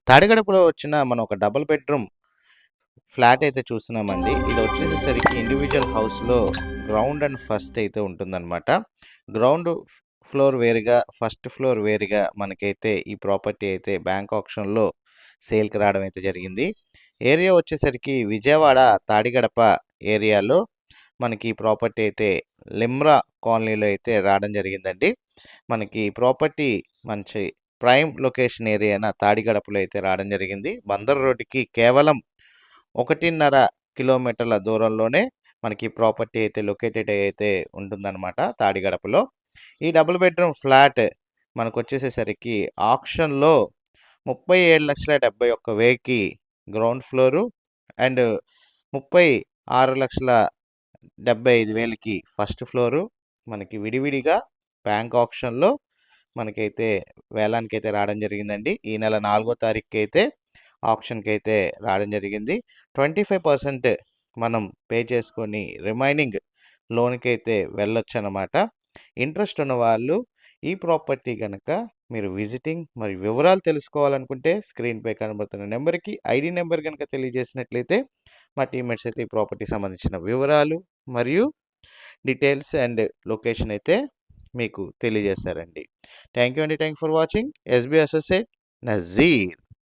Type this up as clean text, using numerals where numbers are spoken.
తాడిగడపలో వచ్చిన మనం ఒక డబుల్ బెడ్రూమ్ ఫ్లాట్ అయితే చూస్తున్నామండి. ఇది వచ్చేసేసరికి ఇండివిజువల్ హౌస్‌లో గ్రౌండ్ అండ్ ఫస్ట్ అయితే ఉంటుందన్నమాట. గ్రౌండ్ ఫ్లోర్ వేరుగా, ఫస్ట్ ఫ్లోర్ వేరుగా మనకైతే ఈ ప్రాపర్టీ అయితే బ్యాంక్ ఆక్షన్‌లో సేల్‌కి రావడం అయితే జరిగింది. ఏరియా వచ్చేసరికి విజయవాడ తాడిగడప ఏరియాలో మనకి ఈ ప్రాపర్టీ అయితే లిమ్రా కాలనీలో అయితే రావడం జరిగిందండి. మనకి ఈ ప్రాపర్టీ మంచి ప్రైమ్ లొకేషన్ ఏరియాన తాడిగడపలో అయితే రావడం జరిగింది. బందర్ రోడ్డుకి కేవలం 1.5 కిలోమీటర్ల దూరంలోనే మనకి ప్రాపర్టీ అయితే లొకేటెడ్ అయితే ఉంటుందన్నమాట తాడిగడపలో. ఈ డబుల్ బెడ్రూమ్ ఫ్లాట్ మనకొచ్చేసేసరికి ఆక్షన్‌లో 37,71,000కి గ్రౌండ్ ఫ్లోరు అండ్ 36,75,000కి ఫస్ట్ ఫ్లోరు మనకి విడివిడిగా బ్యాంక్ ఆక్షన్‌లో మనకైతే వేలానికైతే రావడం జరిగిందండి. ఈ నెల 4వ తారీఖుకైతే ఆప్షన్‌కైతే రావడం జరిగింది. 25% మనం పే చేసుకొని రిమైనింగ్ లోన్‌కైతే వెళ్ళొచ్చనమాట. ఇంట్రెస్ట్ ఉన్న వాళ్ళు ఈ ప్రాపర్టీ గనక మీరు విజిటింగ్ మరియు వివరాలు తెలుసుకోవాలనుకుంటే స్క్రీన్‌పై కనబడుతున్న నెంబర్‌కి ఐడీ నెంబర్ గనక తెలియజేసినట్లయితే మా టీమ్‌మేట్స్ అయితే ఈ ప్రాపర్టీకి సంబంధించిన వివరాలు మరియు డీటెయిల్స్ అండ్ లొకేషన్ అయితే మీకు తెలియజేస్తారండి. థ్యాంక్ యూ అండి. Thank for watching. SB associate Nazir.